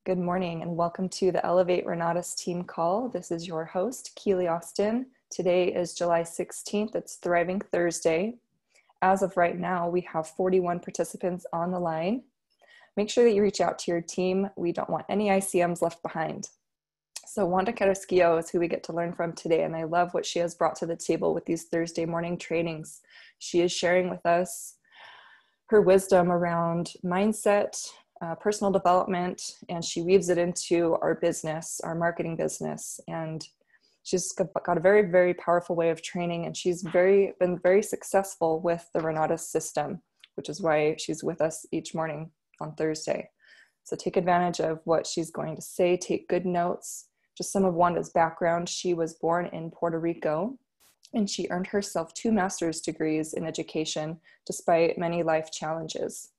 Good morning and welcome to the Elevate Renatus team call. This is your host, Keely Austin. Today is July 16th. It's Thriving Thursday. As of right now, we have 41 participants on the line. Make sure that you reach out to your team. We don't want any ICMs left behind. So Wanda Carrasquillo is who we get to learn from today, and I love what she has brought to the table with these Thursday morning trainings. She is sharing with us her wisdom around mindset, personal development, and she weaves it into our business, our marketing business. And she's got a very, very powerful way of training, and she's been very successful with the Renatus system, which is why she's with us each morning on Thursday. So take advantage of what she's going to say, take good notes. Just some of Wanda's background: she was born in Puerto Rico, and she earned herself 2 master's degrees in education despite many life challenges.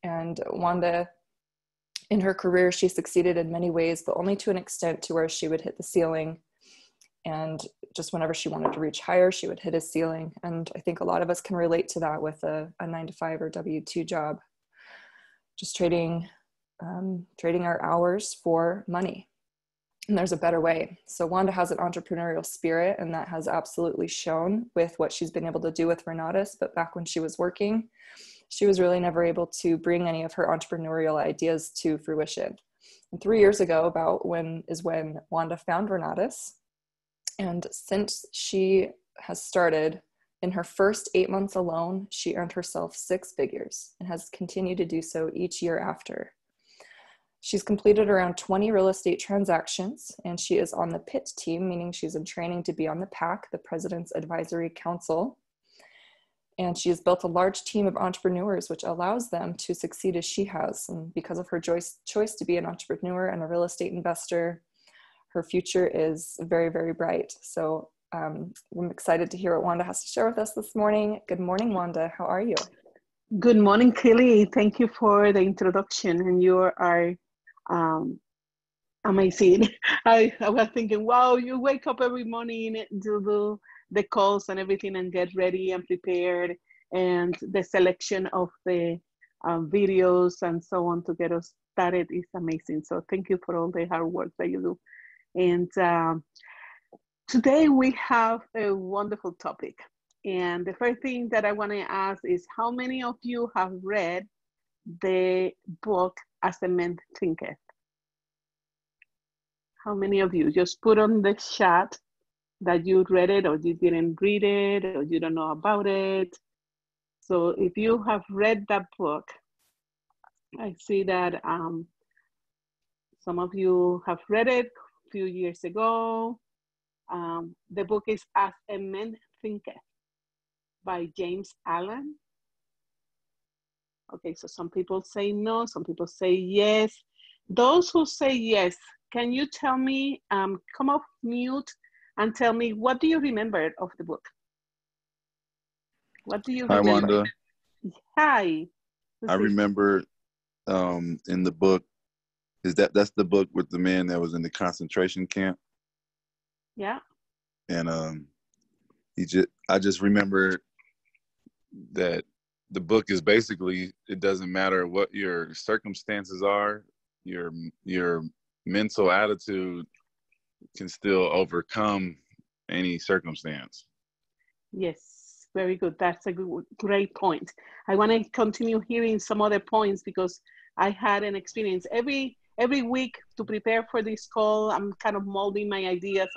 And Wanda, in her career, she succeeded in many ways, but only to an extent to where she would hit the ceiling. And just whenever she wanted to reach higher, she would hit a ceiling. And I think a lot of us can relate to that with a 9-to-5 or W-2 job, just trading our hours for money. And there's a better way. So Wanda has an entrepreneurial spirit, and that has absolutely shown with what she's been able to do with Renatus. But back when she was working, she was really never able to bring any of her entrepreneurial ideas to fruition. And 3 years ago, when Wanda found Renatus. And since she has started, in her first 8 months alone, she earned herself 6 figures and has continued to do so each year after. She's completed around 20 real estate transactions, and she is on the PIT team, meaning she's in training to be on the PAC, the President's Advisory Council. And she has built a large team of entrepreneurs, which allows them to succeed as she has. And because of her choice to be an entrepreneur and a real estate investor, her future is very, very bright. So I'm excited to hear what Wanda has to share with us this morning. Good morning, Wanda. How are you? Good morning, Kelly. Thank you for the introduction. And you are amazing. I was thinking, wow, you wake up every morning to do the calls and everything and get ready and prepared, and the selection of the videos and so on to get us started is amazing. So thank you for all the hard work that you do. And today we have a wonderful topic. And the first thing that I want to ask is, how many of you have read the book As a Man Thinketh? How many of you? Just put on the chat that you read it, or you didn't read it, or you don't know about it. So if you have read that book, I see that some of you have read it a few years ago. The book is As a Man Thinketh by James Allen. Okay, so some people say no, some people say yes. Those who say yes, can you tell me, come off mute and tell me, what do you remember of the book? What do you remember? Hi, Wanda. Hi. I remember in the book, that's the book with the man that was in the concentration camp? Yeah. And I just remember that the book is basically, it doesn't matter what your circumstances are, your mental attitude can still overcome any circumstance. Yes, very good. That's a great point. I want to continue hearing some other points, because I had an experience every week to prepare for this call. I'm kind of molding my ideas,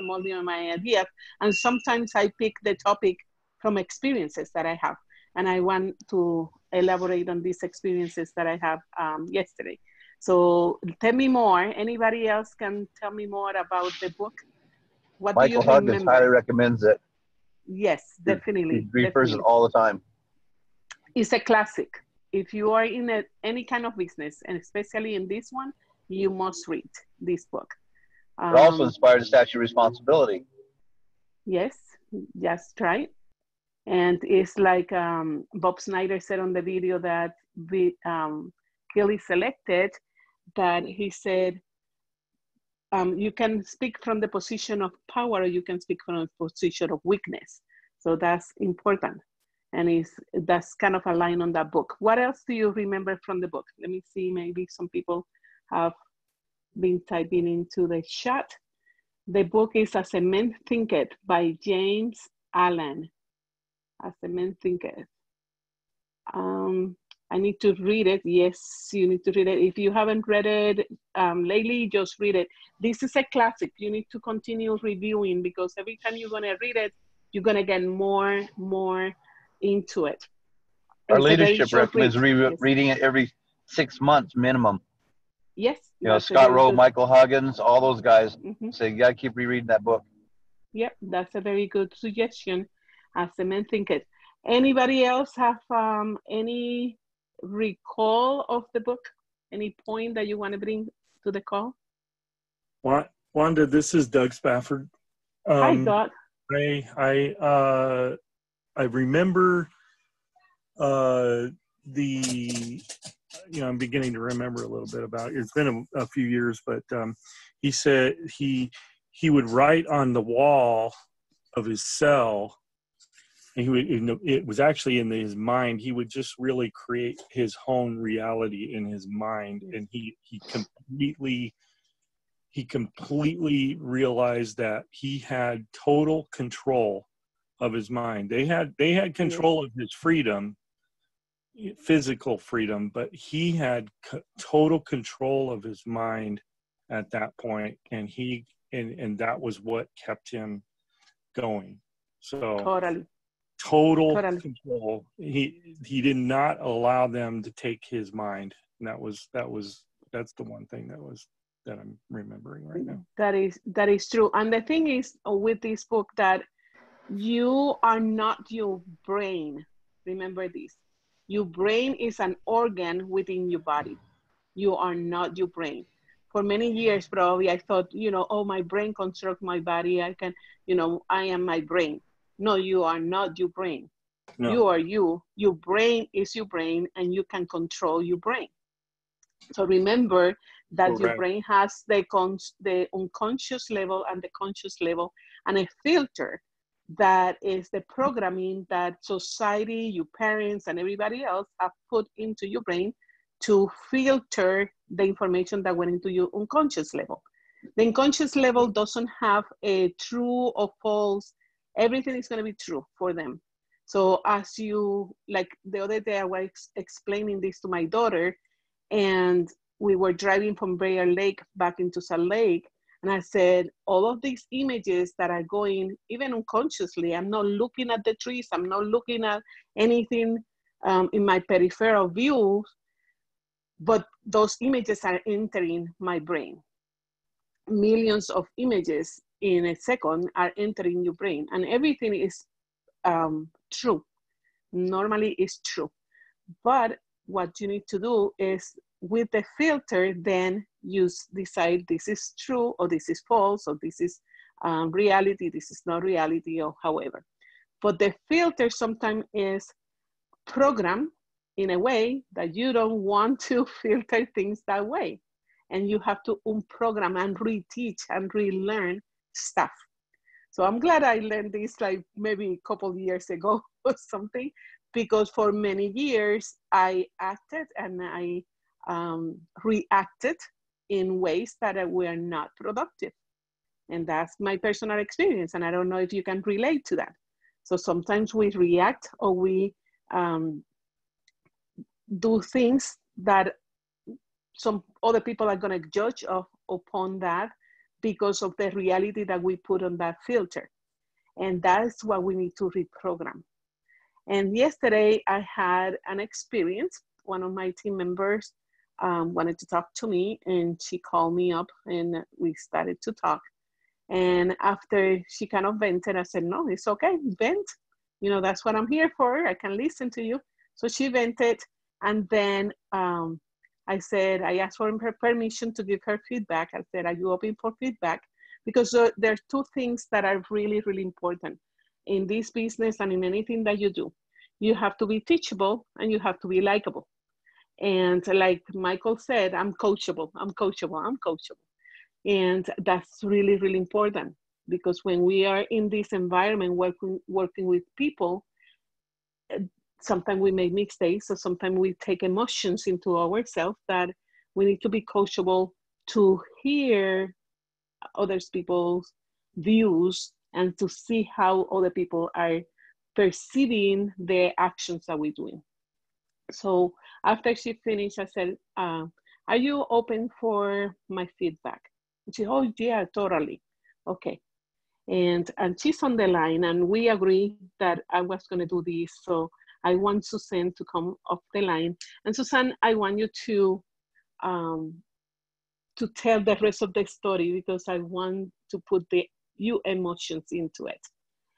and sometimes I pick the topic from experiences that I have, and I want to elaborate on these experiences that I have yesterday. So tell me more. Anybody else can tell me more about the book? What Michael do you Huggins remember? highly recommends it. Yes, definitely. He refers it all the time. It's a classic. If you are in any kind of business, and especially in this one, you must read this book. It also inspired the Statue of Responsibility. Yes, that's right. And it's like Bob Snyder said on the video that Kelly selected, that he said, you can speak from the position of power, or you can speak from a position of weakness. So that's important. And that's kind of a line on that book. What else do you remember from the book? Let me see, maybe some people have been typing into the chat. The book is As a Man Thinketh by James Allen. As a Man Thinketh. I need to read it. Yes, you need to read it. If you haven't read it lately, just read it. This is a classic. You need to continue reviewing because every time you're going to read it, you're going to get more into it. Our It's a very leadership short read. recommends Yes. reading it every 6 months minimum. Yes. You know, Scott Rowe, Michael Huggins, all those guys say you got to keep rereading that book. Yep, that's a very good suggestion. As a Man Thinketh. Anybody else have any recall of the book? Any point that you want to bring to the call? Wanda, this is Doug Spafford. Hi, Doug. I remember I'm beginning to remember a little bit about it. It's been a few years, but he said he would write on the wall of his cell. And it was actually in his mind. He would just really create his own reality in his mind, and he completely realized that he had total control of his mind. They had control of his freedom, physical freedom, but he had total control of his mind at that point, and that was what kept him going. So total control. He did not allow them to take his mind. And that's the one thing that I'm remembering right now. That is true. And the thing is with this book that you are not your brain. Remember this. Your brain is an organ within your body. You are not your brain. For many years, probably I thought, my brain constructs my body. I am my brain. No, you are not your brain. No. You are you. Your brain is your brain, and you can control your brain. So remember that your brain has the unconscious level and the conscious level, and a filter that is the programming that society, your parents, and everybody else have put into your brain to filter the information that went into your unconscious level. The unconscious level doesn't have a true or false. Everything is going to be true for them. So as like the other day, I was explaining this to my daughter, and we were driving from Bear Lake back into Salt Lake. And I said, all of these images that are going, even unconsciously, I'm not looking at the trees, I'm not looking at anything in my peripheral view, but those images are entering my brain. Millions of images in a second are entering your brain, and everything is true. Normally it's true. But what you need to do is, with the filter, then you decide this is true, or this is false, or this is reality, this is not reality, or however. But the filter sometimes is programmed in a way that you don't want to filter things that way. And you have to unprogram and reteach and relearn stuff. So I'm glad I learned this like maybe a couple years ago or something, because for many years I acted and I reacted in ways that were not productive. And that's my personal experience. And I don't know if you can relate to that. So sometimes we react, or we do things that some other people are going to judge upon that because of the reality that we put on that filter. And that's what we need to reprogram. And yesterday I had an experience. One of my team members wanted to talk to me, and she called me up and we started to talk. And after she kind of vented, I said, no, it's okay, vent. That's what I'm here for. I can listen to you. So she vented. And then I asked for her permission to give her feedback. I said, are you open for feedback? Because there are two things that are really, really important in this business and in anything that you do. You have to be teachable and you have to be likable. And like Michael said, I'm coachable. And that's really, really important, because when we are in this environment working with people, sometimes we make mistakes, or sometimes we take emotions into ourselves that we need to be coachable to hear other people's views and to see how other people are perceiving the actions that we're doing. So after she finished, I said, are you open for my feedback? And she said, oh yeah, totally. Okay. And she's on the line, and we agree that I was going to do this. So I want Suzanne to come off the line. And Suzanne, I want you to tell the rest of the story, because I want to put your emotions into it.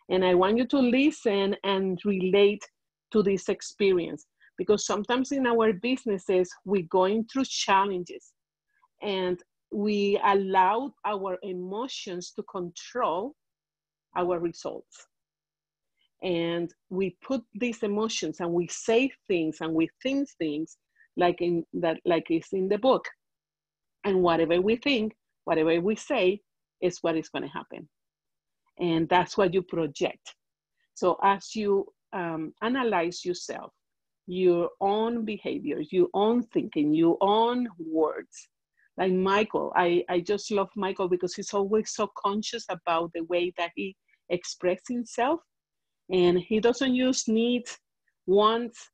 And I want you to listen and relate to this experience, because sometimes in our businesses, we're going through challenges and we allow our emotions to control our results. And we put these emotions and we say things and we think things like it's in the book. And whatever we think, whatever we say is what is going to happen. And that's what you project. So as you analyze yourself, your own behaviors, your own thinking, your own words, like Michael, I just love Michael because he's always so conscious about the way that he expresses himself. And he doesn't use needs, wants,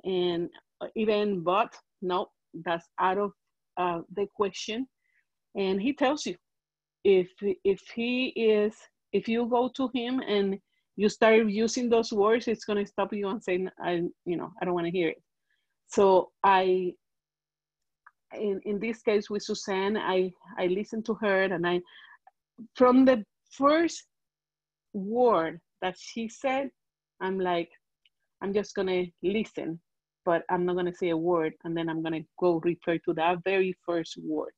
and even but. No, that's out of the question. And he tells you, if you go to him and you start using those words, it's going to stop you and say, I don't want to hear it. So in this case with Suzanne, I listened to her, and from the first word that she said, I'm like, I'm just going to listen, but I'm not going to say a word. And then I'm going to go refer to that very first word.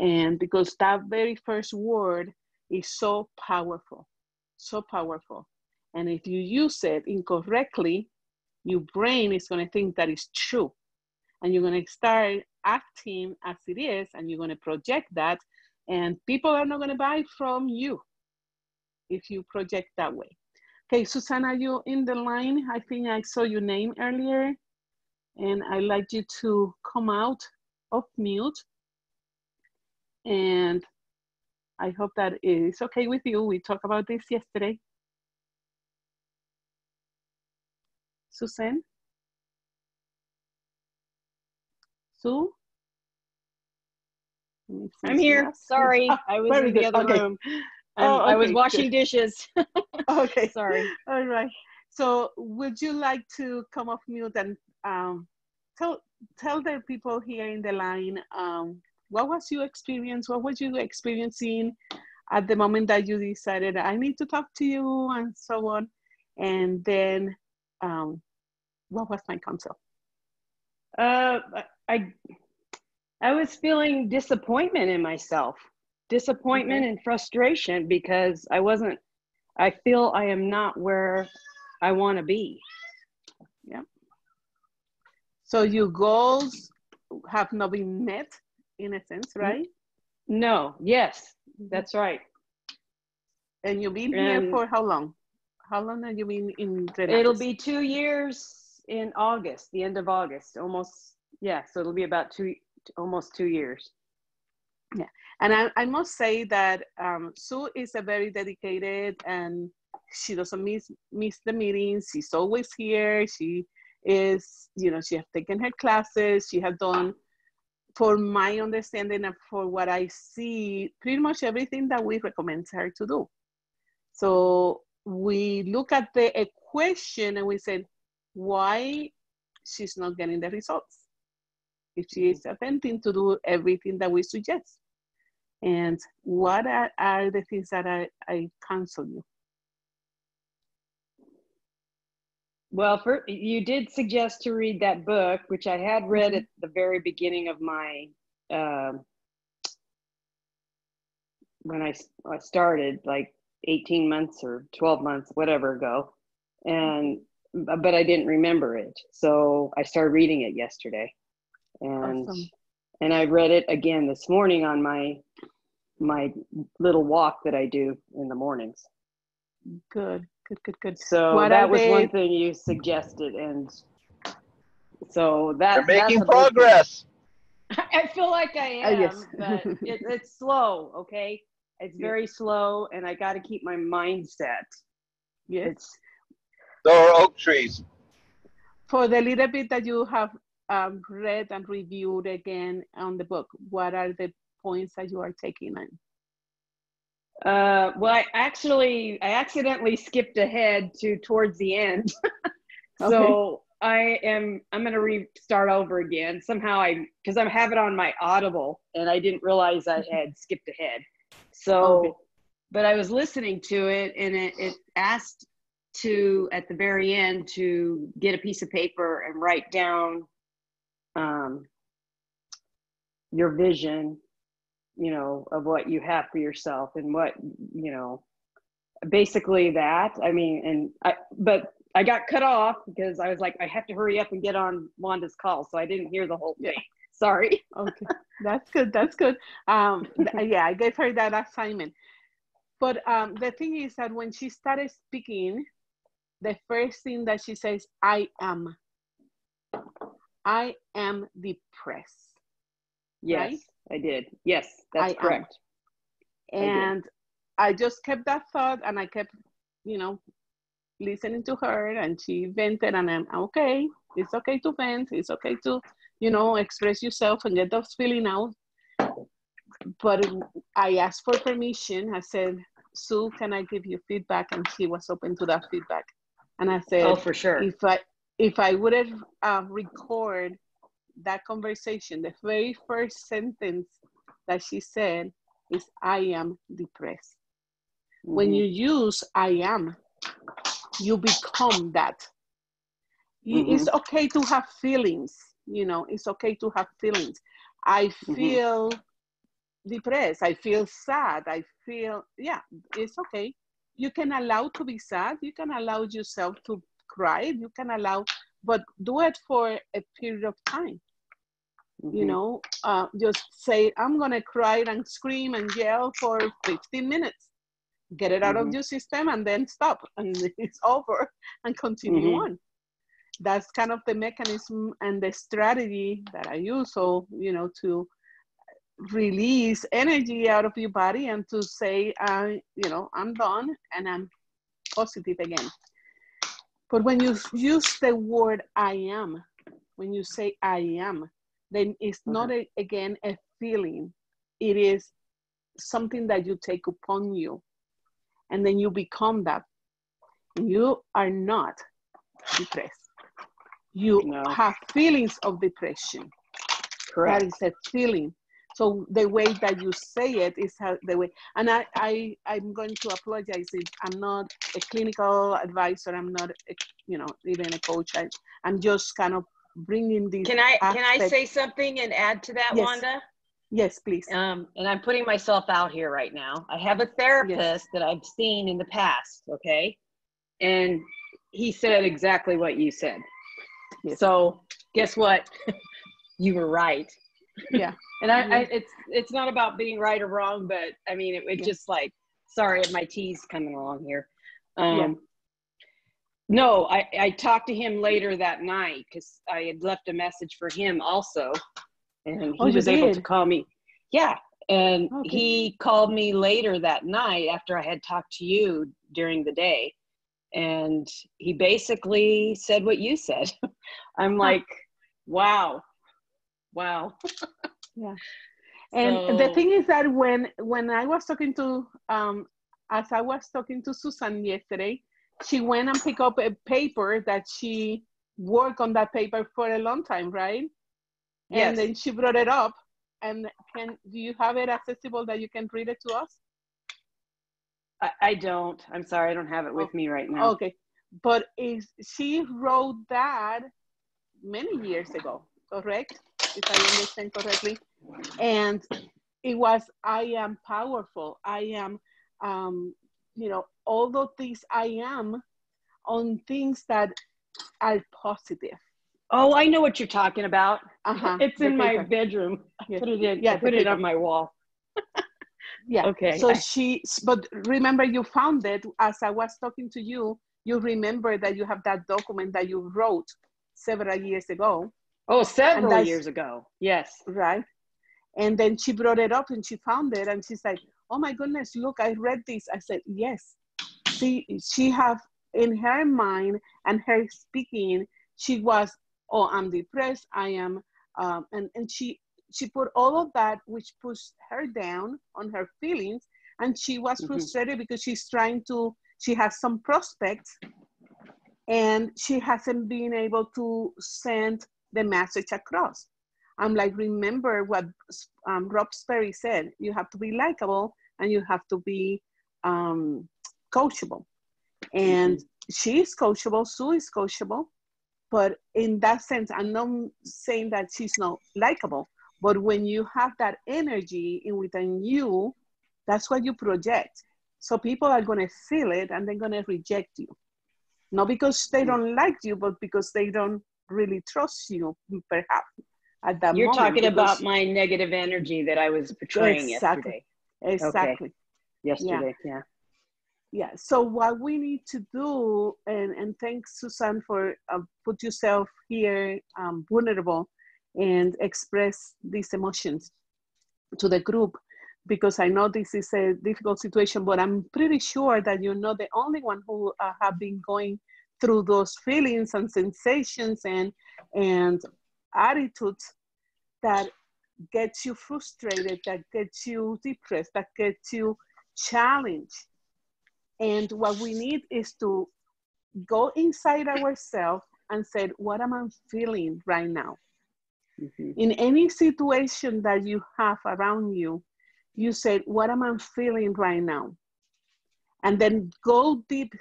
And because that very first word is so powerful, so powerful. And if you use it incorrectly, your brain is going to think that it's true. And you're going to start acting as it is, and you're going to project that. And people are not going to buy from you if you project that way. Okay, Susanna, are you in the line? I think I saw your name earlier. And I'd like you to come out of mute. And I hope that it is okay with you. We talked about this yesterday. Suzanne? Sue? I'm here. Sorry, I was in the other room. And I was washing dishes. Okay. Sorry. All right. So would you like to come off mute and tell the people here in the line, what was your experience? What was you experiencing at the moment that you decided I need to talk to you and so on? And then what was my counsel? I was feeling disappointment in myself, disappointment and frustration, because I feel I am not where I want to be. Yeah. So your goals have not been met in a sense, right? No, yes, that's right. And you've been here for how long? How long have you been in Renatus? It'll be 2 years in August, the end of August, almost. Yeah, so it'll be about almost 2 years. Yeah, and I must say that Sue is a very dedicated, and she doesn't miss the meetings. She's always here. She is, she has taken her classes. She has done, for my understanding and for what I see, pretty much everything that we recommend her to do. So we look at the equation and we said, why she's not getting the results if she is attempting to do everything that we suggest? And what are the things that I counsel you? Well, you did suggest to read that book, which I had read at the very beginning of my, when I started, like 18 months or 12 months, whatever ago. But I didn't remember it. So I started reading it yesterday. And awesome. And I read it again this morning on my little walk that I do in the mornings. Good. So that was one thing you suggested, and so you're making progress. I feel like I am, yes. but it's slow, okay? It's very slow, and I got to keep my mindset. Yes. It's So are oak trees. For the little bit that you have read and reviewed again on the book, what are the points that you are taking in? well, I accidentally skipped ahead to towards the end. So I'm going to restart over again. Somehow because I have it on my Audible and I didn't realize I had skipped ahead. So, but I was listening to it and it asked at the very end to get a piece of paper and write down your vision, of what you have for yourself and what, basically that. I mean, but I got cut off because I was like, I have to hurry up and get on Wanda's call. So I didn't hear the whole thing. Sorry. Okay, that's good. That's good. Yeah, I gave her that assignment. But the thing is that when she started speaking, the first thing that she says, I am depressed. Yes, right? I did. Yes, that's correct. And I just kept that thought and I kept, listening to her, and she vented, and I'm okay. It's okay to vent. It's okay to, express yourself and get those feelings out. But I asked for permission. I said, Sue, can I give you feedback? And she was open to that feedback. And I said, oh, for sure. If I would have record that conversation, the very first sentence that she said is, I am depressed. Mm-hmm. When you use I am, you become that. Mm-hmm. It's okay to have feelings, it's okay to have feelings. I feel depressed. I feel sad. I feel, it's okay. You can allow to be sad. You can allow yourself to cry. You can allow, but do it for a period of time. Just say, I'm going to cry and scream and yell for 15 minutes. Get it out of your system and then stop, and it's over, and continue on. That's kind of the mechanism and the strategy that I use. So, to release energy out of your body and to say, I'm done and I'm positive again. But when you use the word I am, when you say I am, then it's not again a feeling. It is something that you take upon you. And then you become that. You are not depressed. You have feelings of depression. Correct. That is a feeling. So the way that you say it is the way. And I'm going to apologize if I'm not a clinical advisor. I'm not, even a coach. I'm just kind of bringing these. Can I say something and add to that, Wanda? Yes, please. And I'm putting myself out here right now. I have a therapist that I've seen in the past, okay? And he said exactly what you said. Yes. So guess what? You were right. Yeah. And it's not about being right or wrong, but I mean, it just like, sorry, my tea's coming along here. No, I talked to him later that night because I had left a message for him also. And he was able to call me. Yeah. And he called me later that night after I had talked to you during the day. And he basically said what you said. I'm like, wow. Yeah. And the thing is that when I was talking to, as I was talking to Susan yesterday, she went and picked up a paper that she worked on that paper for a long time, right? Yes. And then she brought it up. And do you have it accessible that you can read it to us? I don't. I'm sorry, I don't have it with me right now. Okay. But she wrote that many years ago, correct? If I understand correctly. And it was, I am powerful. I am, all of these I am on things that are positive. Oh, I know what you're talking about. It's in my bedroom. I put it in. I put it on my wall. Yeah. Okay. So but remember, you found it as I was talking to you. You remember that you have that document that you wrote several years ago. Oh, And several that's years ago. Yes. right. And then she brought it up and she found it and she's like, oh my goodness, look, I read this. I said, yes. See, she have in her mind and her speaking, she was, oh, I'm depressed. I am, and she put all of that, which pushed her down on her feelings. And she was frustrated because she's trying to, she has some prospects and she hasn't been able to send the message across. I'm like, remember what Rob Sperry said, you have to be likable and you have to be coachable. And she is coachable, Sue is coachable, but in that sense, I'm not saying that she's not likable, but when you have that energy within you, that's what you project. So people are gonna feel it and they're gonna reject you. Not because they don't like you, but because they don't really trust you, perhaps, at that You're moment. talking about my negative energy that I was portraying yesterday. Exactly. Okay. Yesterday, yeah. Yeah, so what we need to do, and thanks, Susan, for put yourself here vulnerable and express these emotions to the group, because I know this is a difficult situation, but I'm pretty sure that you're not the only one who have been going through those feelings and sensations and attitudes that gets you frustrated, that gets you depressed, that gets you challenged. And what we need is to go inside ourselves and say, what am I feeling right now? In any situation that you have around you, you said, what am I feeling right now? And then go deep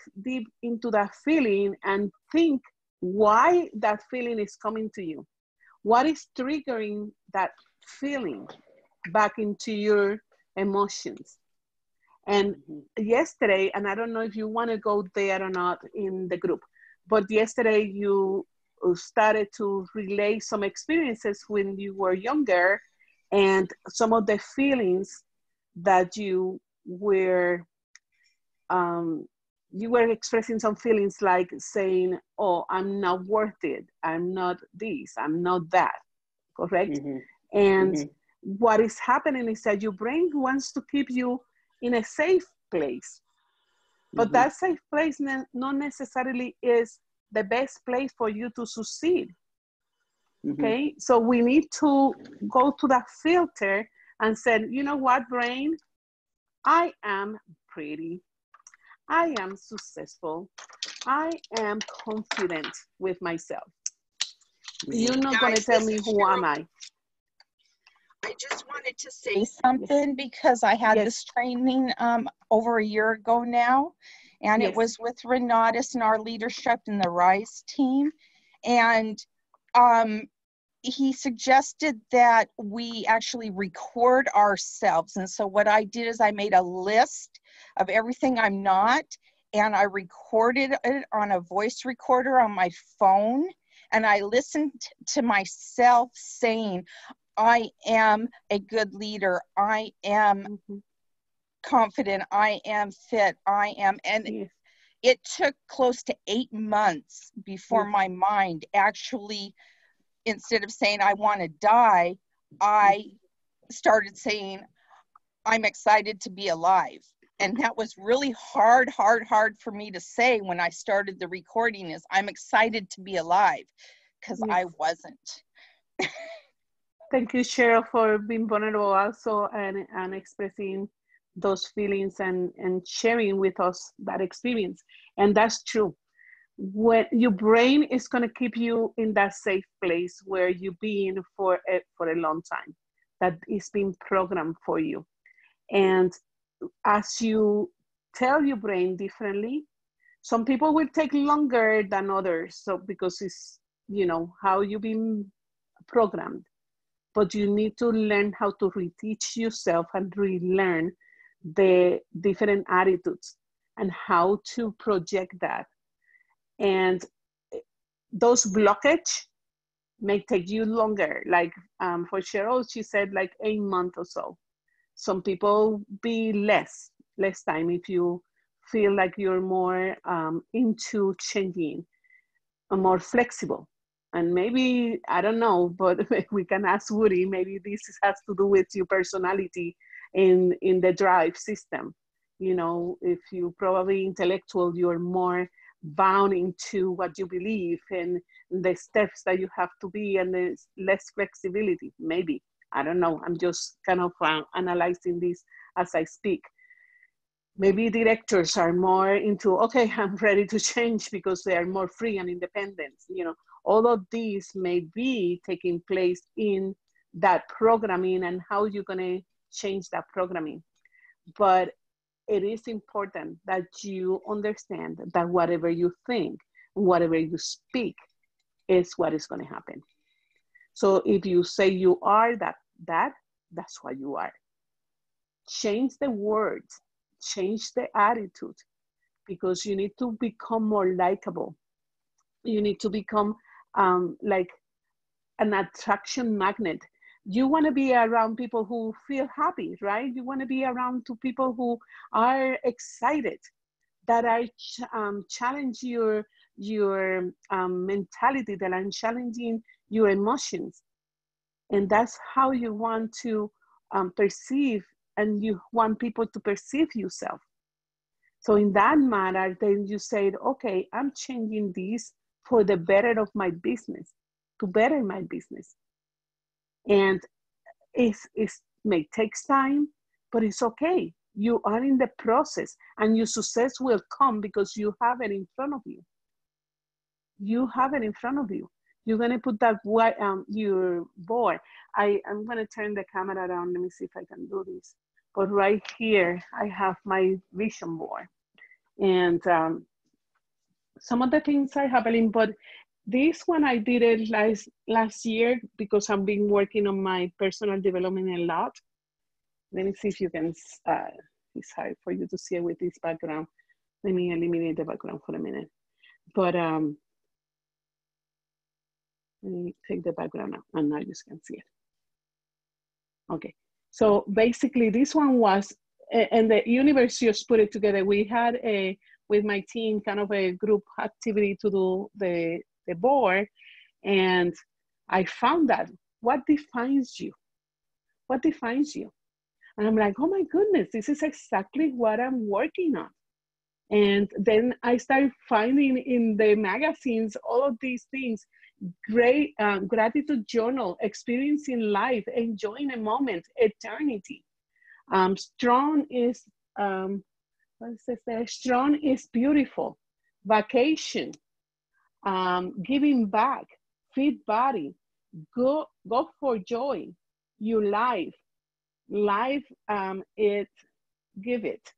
into that feeling and think why that feeling is coming to you. What is triggering that feeling back into your emotions? And yesterday, and I don't know if you want to go there or not in the group, but yesterday you started to relay some experiences when you were younger and some of the feelings that you were expressing, some feelings like saying, oh, I'm not worth it. I'm not this, I'm not that, correct? And what is happening is that your brain wants to keep you in a safe place. But that safe place not necessarily is the best place for you to succeed. Okay, so we need to go to that filter and say, you know what, brain? I am pretty. I am successful. I am confident with myself. You're not going to tell me who am I. I just wanted to say something because I had this training over a year ago now, and it was with Renatus and our leadership in the RISE team. And he suggested that we actually record ourselves. And so what I did is I made a list of everything I'm not, and I recorded it on a voice recorder on my phone. And I listened to myself saying, I am a good leader. I am confident. I am fit. I am. And it took close to 8 months before my mind actually, instead of saying, I want to die, I started saying, I'm excited to be alive. And that was really hard for me to say when I started the recording is, I'm excited to be alive, because I wasn't. Thank you, Cheryl, for being vulnerable also and expressing those feelings and sharing with us that experience. And that's true. When your brain is going to keep you in that safe place where you've been for a long time, that is being programmed for you. And as you tell your brain differently, some people will take longer than others. So because it's, you know, how you've been programmed. But you need to learn how to reteach yourself and relearn the different attitudes and how to project that. And those blockage may take you longer. Like for Cheryl, she said like 8 months or so. Some people be less time if you feel like you're more into changing, more flexible. And maybe, I don't know, but we can ask Woody, maybe this has to do with your personality in the drive system. You know, if you probably intellectual, you're more bound into what you believe and the steps that you have to be, and there's less flexibility, maybe. I don't know. I'm just kind of analyzing this as I speak. Maybe directors are more into, okay, I'm ready to change because they are more free and independent. You know, all of these may be taking place in that programming and how you're going to change that programming. But it is important that you understand that whatever you think, whatever you speak is what is going to happen. So if you say you are that's what you are. Change the words, change the attitude, because you need to become more likable. You need to become like an attraction magnet. You want to be around people who feel happy, right? You want to be around to people who are excited, that are challenge your mentality, that are challenging your emotions. And that's how you want to perceive, and you want people to perceive yourself. So in that matter, then you say, okay, I'm changing this for the better of my business, to better my business. And it may take time, but it's okay. You are in the process, and your success will come because you have it in front of you. You have it in front of you. You're going to put that your board. I'm going to turn the camera around. Let me see if I can do this. But right here, I have my vision board. And some of the things are happening, but this one I did it last year because I've been working on my personal development a lot. Let me see if you can, it's hard for you to see it with this background. Let me eliminate the background for a minute. But let me take the background out, and now you can see it. Okay, so basically this one was, and the universe just put it together. We had with my team, kind of a group activity to do the board, and I found that what defines you? What defines you? And I'm like, oh my goodness, this is exactly what I'm working on. And then I started finding in the magazines all of these things. Great gratitude journal, experiencing life, enjoying a moment, eternity. Strong is strong is beautiful. Vacation, giving back, fit body, go for joy. Your life, it give it,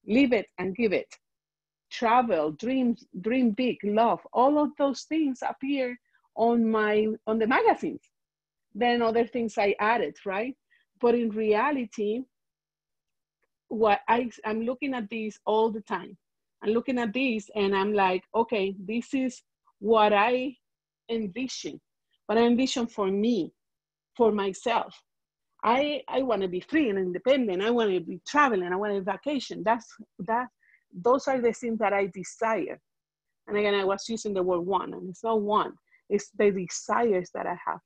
live it and give it. Travel, dreams, dream big, love. All of those things appear on the magazines. Then other things I added, right? But in reality, I'm looking at these all the time. I'm looking at these and I'm like, okay, this is what I envision. What I envision for me, for myself. I want to be free and independent. I want to be traveling. I want a vacation. Those are the things that I desire. And again, I was using the word want, and it's not want. It's the desires that I have.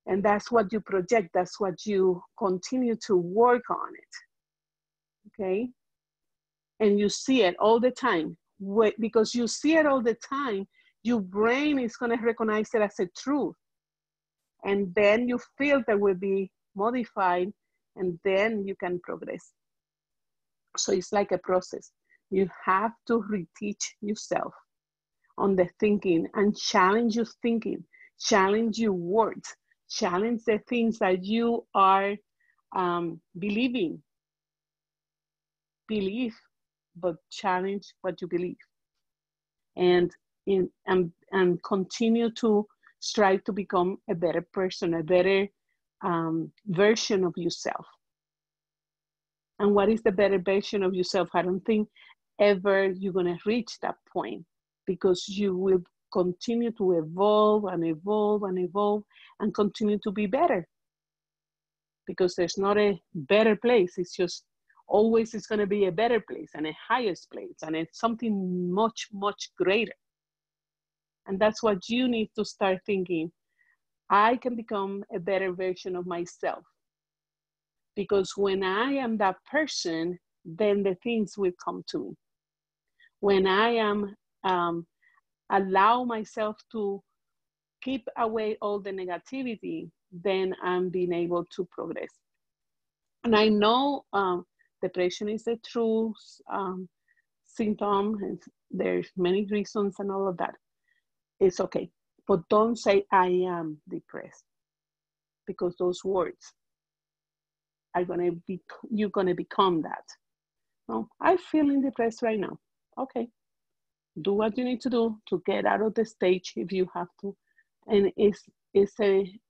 And that's what you project. That's what you continue to work on it. Okay? And you see it all the time. Because you see it all the time, your brain is going to recognize it as a truth. And then your filter will be modified, and then you can progress. So it's like a process. You have to reteach yourself on the thinking and challenge your thinking, challenge your words, challenge the things that you are believing. Believe, but challenge what you believe. And continue to strive to become a better person, a better version of yourself. And what is the better version of yourself? I don't think ever you're going to reach that point, because you will continue to evolve and evolve and evolve and continue to be better. Because there's not a better place. It's just always it's going to be a better place and a highest place, and it's something much, much greater. And that's what you need to start thinking. I can become a better version of myself. Because when I am that person, then the things will come to me. When I am allow myself to keep away all the negativity, then I'm being able to progress. And I know depression is a true symptom, and there's many reasons and all of that. It's okay, but don't say I am depressed, because those words are you're gonna become that. No, I'm feeling depressed right now. Okay, do what you need to do to get out of the stage if you have to, and it's a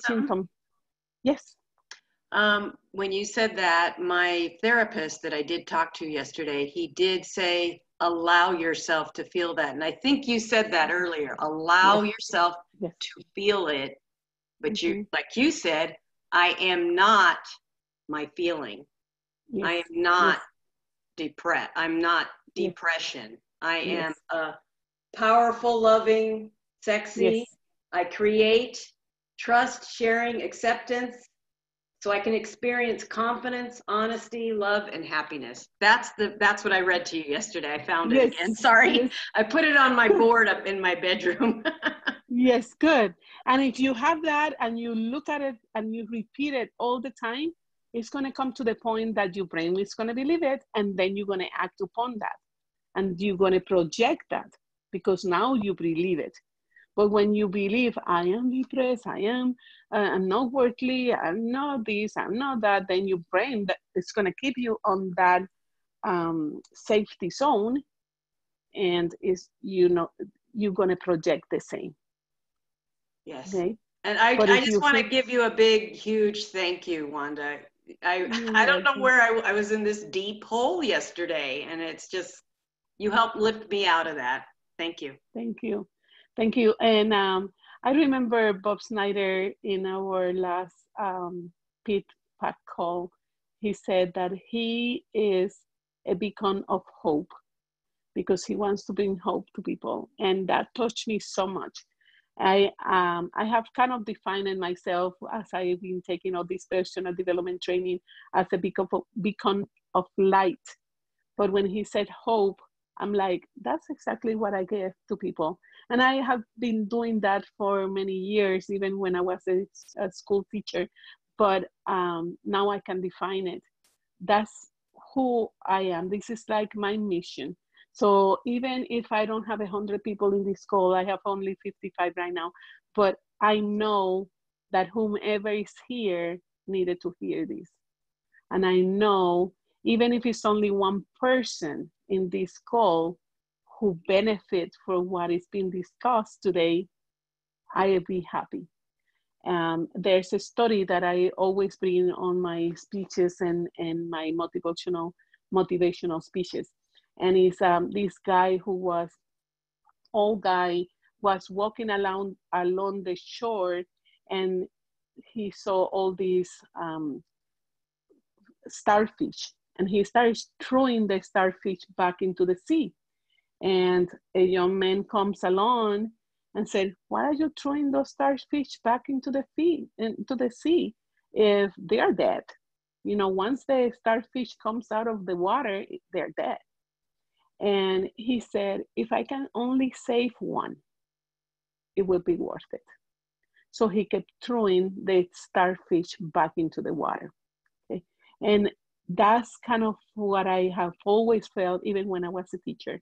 symptom. Yes. When you said that, my therapist that I did talk to yesterday, he did say, allow yourself to feel that. And I think you said that earlier, allow yourself to feel it. But you, like you said, I am not my feeling. I am not depressed. I'm not depression. I am a powerful, loving, sexy. I create trust, sharing, acceptance, so I can experience confidence, honesty, love, and happiness. That's what I read to you yesterday. I found it again. Sorry. I put it on my board up in my bedroom. Yes, good. And if you have that and you look at it and you repeat it all the time, it's going to come to the point that your brain is going to believe it, and then you're going to act upon that. And you're going to project that because now you believe it. But when you believe, I am depressed, I'm not worthy, I'm not this, I'm not that, then your brain is going to keep you on that safety zone, and you're going to project the same. Yes. Okay? And I just want to give you a big, huge thank you, Wanda. I don't know where I was in this deep hole yesterday, and it's just, you helped lift me out of that. Thank you. Thank you. Thank you. And I remember Bob Snyder in our last pit pack call, he said that he is a beacon of hope because he wants to bring hope to people. And that touched me so much. I have kind of defined it myself as I've been taking all this personal development training as a beacon of light. But when he said hope, I'm like, that's exactly what I give to people. And I have been doing that for many years, even when I was a school teacher. But now I can define it. That's who I am. This is like my mission. So even if I don't have 100 people in this call, I have only 55 right now, but I know that whomever is here needed to hear this. And I know even if it's only one person in this call who benefits from what is being discussed today, I'll be happy. There's a story that I always bring on my speeches and my motivational speeches. And it's this guy who was walking along the shore, and he saw all these starfish, and he started throwing the starfish back into the sea. And a young man comes along and said, why are you throwing those starfish back into the sea if they are dead? Once the starfish comes out of the water, they're dead. And he said, if I can only save one, it will be worth it. So he kept throwing the starfish back into the water. Okay? And that's kind of what I have always felt, even when I was a teacher.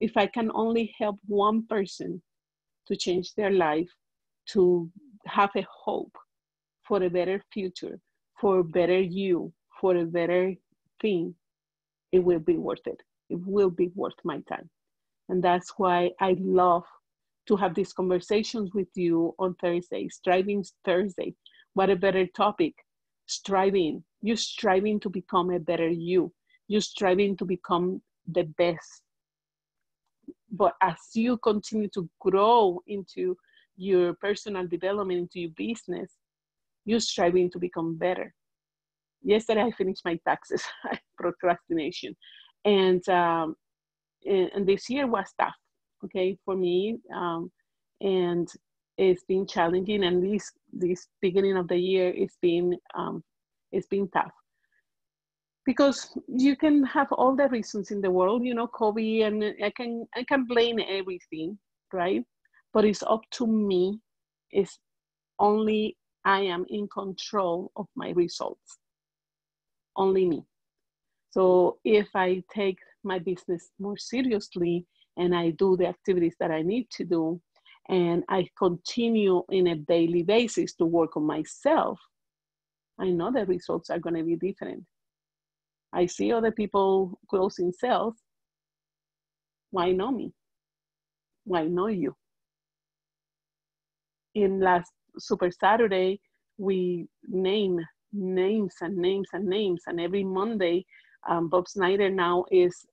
If I can only help one person to change their life, to have a hope for a better future, for a better you, for a better thing, it will be worth it. It will be worth my time. And that's why I love to have these conversations with you on Thursday, Striving Thursday. What a better topic, striving. You're striving to become a better you. You're striving to become the best. But as you continue to grow into your personal development, into your business, you're striving to become better. Yesterday, I finished my taxes, procrastination. And this year was tough. okay, for me. And it's been challenging, and this beginning of the year it's been tough, because you can have all the reasons in the world, you know, COVID, and I can blame everything, right? But it's up to me. It's only I am in control of my results. Only me. So if I take my business more seriously and I do the activities that I need to do, and I continue in a daily basis to work on myself, I know the results are going to be different. I see other people closing sales. Why not me? Why not you? In last Super Saturday, we name names and names and names, and every Monday, Bob Snyder now is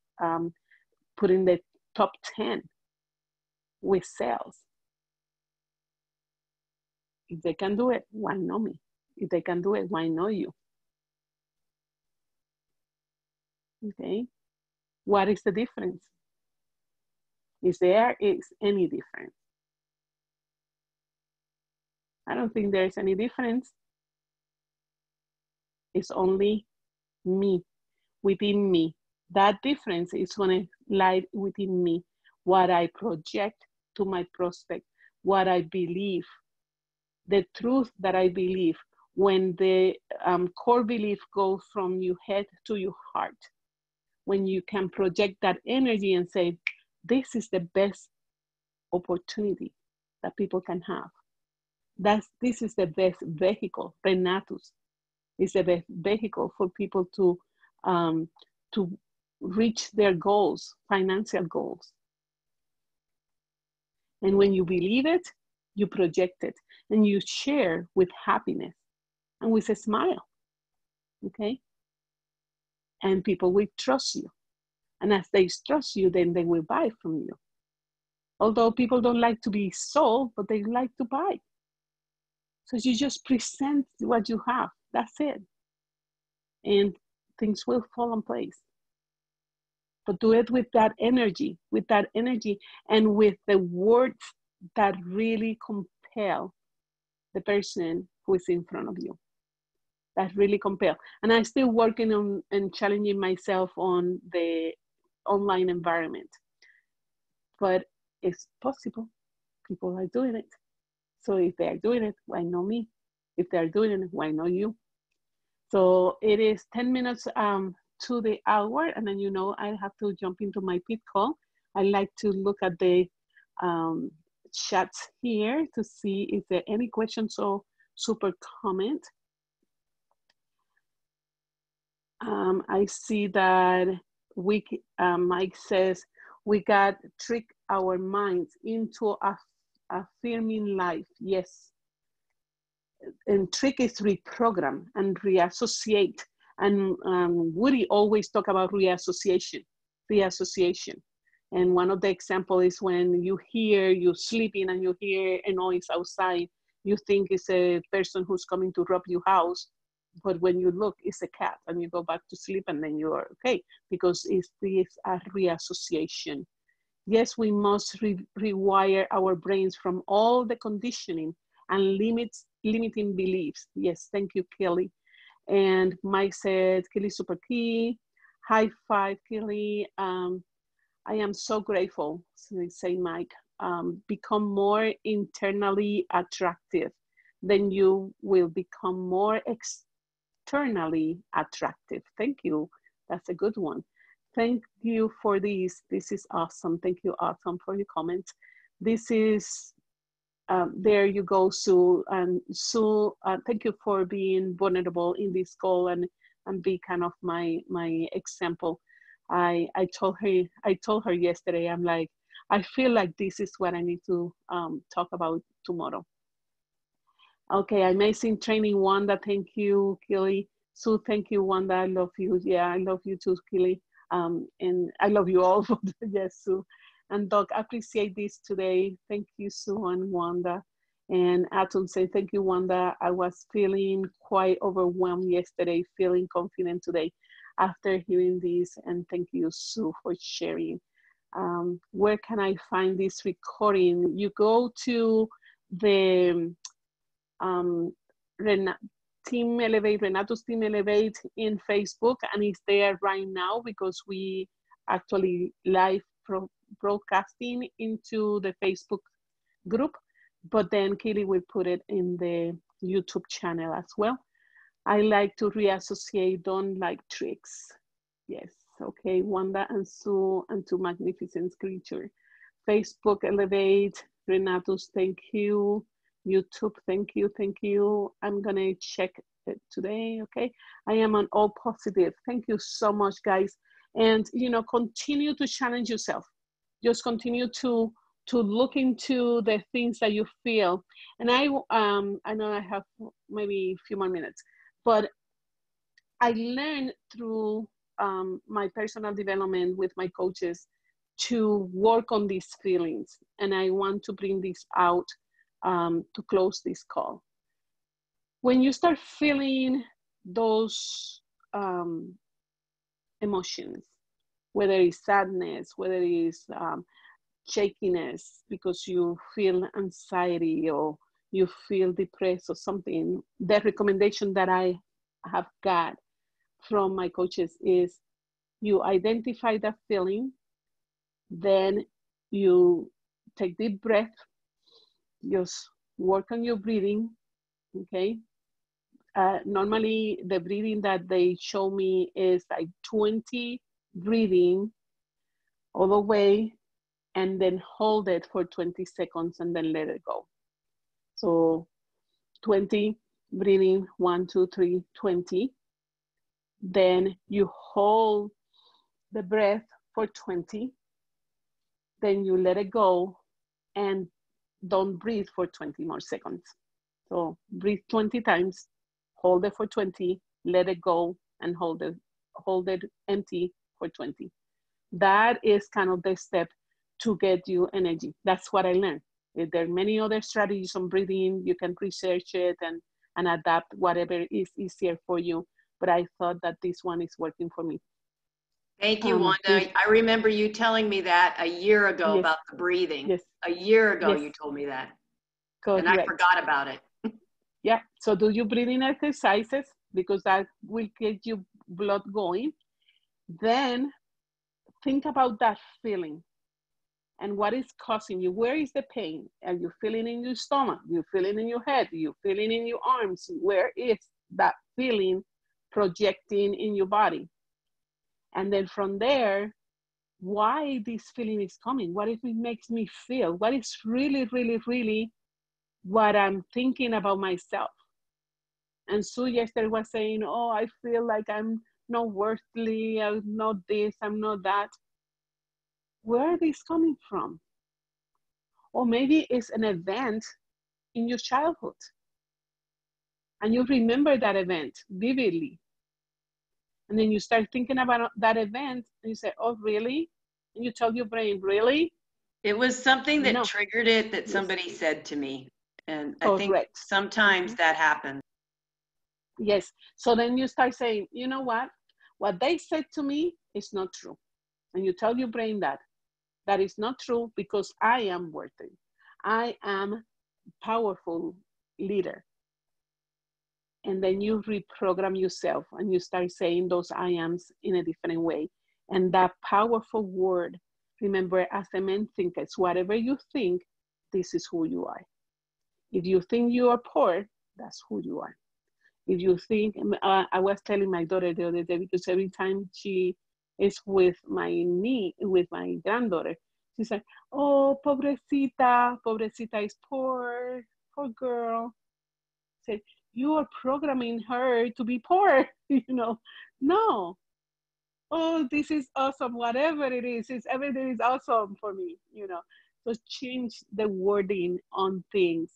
putting the top 10 with sales. If they can do it, why not me? If they can do it, why not you? Okay, what is the difference? Is there any difference? I don't think there's any difference. It's only me, within me. That difference is going to lie within me, what I project to my prospect, what I believe, the truth that I believe. When the core belief goes from your head to your heart, when you can project that energy and say, this is the best opportunity that people can have. This is the best vehicle. Renatus is the best vehicle for people to reach their goals, financial goals. And when you believe it, you project it, and you share with happiness and with a smile, okay? And people will trust you. And as they trust you, then they will buy from you. Although people don't like to be sold, but they like to buy. So you just present what you have. That's it. And things will fall in place. But do it with that energy, and with the words that really compel the person who is in front of you. That really compel. And I'm still working on and challenging myself on the online environment. But it's possible. People are doing it. So if they are doing it, why not me? If they're doing it, why not you? So it is 10 minutes to the hour, and then, you know, I have to jump into my pit call. I like to look at the chats here to see if there are any questions or super comment. I see that Mike says, we got trick our minds into affirming life. Yes. And trick is reprogram and reassociate. And Woody always talk about reassociation. And one of the examples is when you're sleeping and you hear a noise outside, you think it's a person who's coming to rob your house. But when you look, it's a cat, and you go back to sleep, and then you are okay, because it's a reassociation. Yes, we must rewire our brains from all the conditioning and limiting beliefs. Yes, thank you, Kelly. And Mike said, Kelly super key. High five, Kelly. I am so grateful, say Mike. Become more internally attractive, then you will become more externally attractive. Thank you. That's a good one. Thank you for this. This is awesome. Thank you, Autumn, for your comments. This is, there you go, Sue. And Sue, thank you for being vulnerable in this call and be kind of my example. I told her yesterday, I'm like, I feel like this is what I need to talk about tomorrow. Okay, amazing training, Wanda. Thank you, Kelly. Sue, thank you, Wanda. I love you. Yeah, I love you too, Kelly. And I love you all. Yes, Sue. And Doc, I appreciate this today. Thank you, Sue and Wanda. And Atom say, thank you, Wanda. I was feeling quite overwhelmed yesterday, feeling confident today after hearing this. And thank you, Sue, for sharing. where can I find this recording? You go to the Team Elevate, Renato's Team Elevate in Facebook, and it's there right now because we actually live broadcasting into the Facebook group, but then Keely will put it in the YouTube channel as well. I like to reassociate, don't like tricks. Yes, okay, Wanda and Sue and two magnificent creatures. Facebook Elevate, Renato's, thank you. YouTube, thank you. I'm gonna check it today, okay? I am on all positive. Thank you so much, guys. And continue to challenge yourself. Just continue to look into the things that you feel. And I know I have maybe a few more minutes, but I learned through my personal development with my coaches to work on these feelings. And I want to bring this out to close this call. When you start feeling those emotions, whether it's sadness, whether it's shakiness because you feel anxiety or you feel depressed or something, the recommendation that I have got from my coaches is you identify that feeling, then you take deep breath, just work on your breathing, okay? Normally the breathing that they show me is like 20 breathing all the way and then hold it for 20 seconds and then let it go. So 20 breathing, 1, 2, 3, 20. Then you hold the breath for 20. Then you let it go and don't breathe for 20 more seconds. So breathe 20 times, hold it for 20, let it go, and hold it empty for 20. That is kind of the step to get you energy. That's what I learned. There are many other strategies on breathing. You can research it and adapt whatever is easier for you. But I thought that this one is working for me. Thank you, Wanda. I remember you telling me that a year ago yes, about the breathing. Yes. A year ago yes. you told me that. Correct. And I forgot about it. Yeah, so do your breathing exercises because that will get your blood going. Then think about that feeling and what is causing you. Where is the pain? Are you feeling in your stomach? Are you feeling in your head? Are you feeling in your arms? Where is that feeling projecting in your body? And then from there, why this feeling is coming? What if it makes me feel? What is really, really, really what I'm thinking about myself? And Sue yesterday was saying, oh, I feel like I'm not worthy, I'm not this, I'm not that. Where are these coming from? Or maybe it's an event in your childhood. And you remember that event vividly. And then you start thinking about that event and you say, oh, really? And you tell your brain, really? It was something that triggered it that somebody said to me. And I think sometimes that happens. Yes. So then you start saying, you know what? What they said to me is not true. And you tell your brain that is not true because I am worthy. I am a powerful leader. And then you reprogram yourself and you start saying those I ams in a different way. And that powerful word, remember, as a man thinketh, whatever you think, this is who you are. If you think you are poor, that's who you are. If you think, I was telling my daughter the other day, because every time she is with my granddaughter, she's like, oh, pobrecita, pobrecita is poor girl. Say, you are programming her to be poor, No. Oh, this is awesome, whatever it is, everything is awesome for me, So change the wording on things.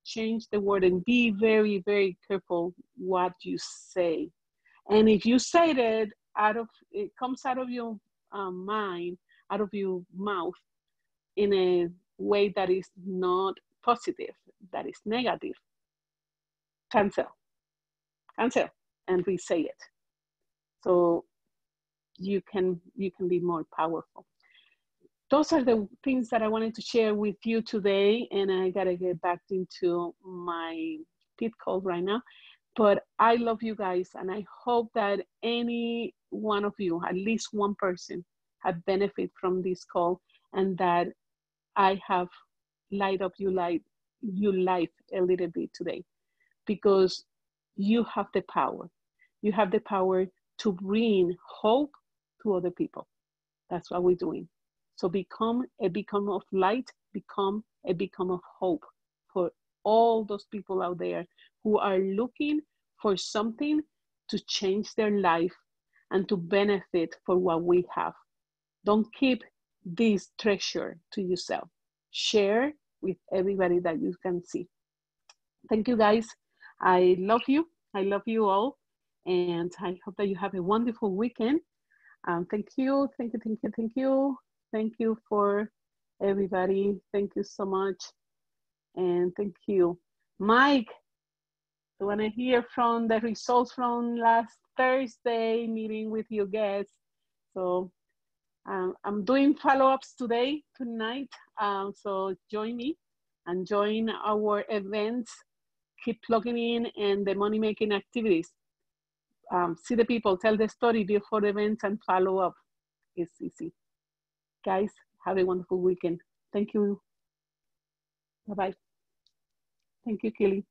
Change the word and be very, very careful what you say. And if you say that it comes out of your mind, out of your mouth in a way that is not positive, that is negative, cancel and re-say it. So you can be more powerful. those are the things that I wanted to share with you today. And I got to get back into my pit call right now. But I love you guys. And I hope that any one of you, at least one person, have benefit from this call, and that I have light up your life a little bit today, because you have the power. You have the power to bring hope to other people. That's what we're doing. So become a beacon of light, become a beacon of hope for all those people out there who are looking for something to change their life and to benefit for what we have. Don't keep this treasure to yourself. Share with everybody that you can see. Thank you, guys. I love you. I love you all. And I hope that you have a wonderful weekend. Thank you. Thank you. Thank you. Thank you. Thank you for everybody. Thank you so much. And thank you. Mike, I want to hear from the results from last Thursday meeting with your guests. So I'm doing follow-ups tonight. So join me and join our events. Keep plugging in and the money-making activities. See the people, tell the story before the events, and follow up. It's easy. Guys, have a wonderful weekend. Thank you. Bye-bye. Thank you, Kelly.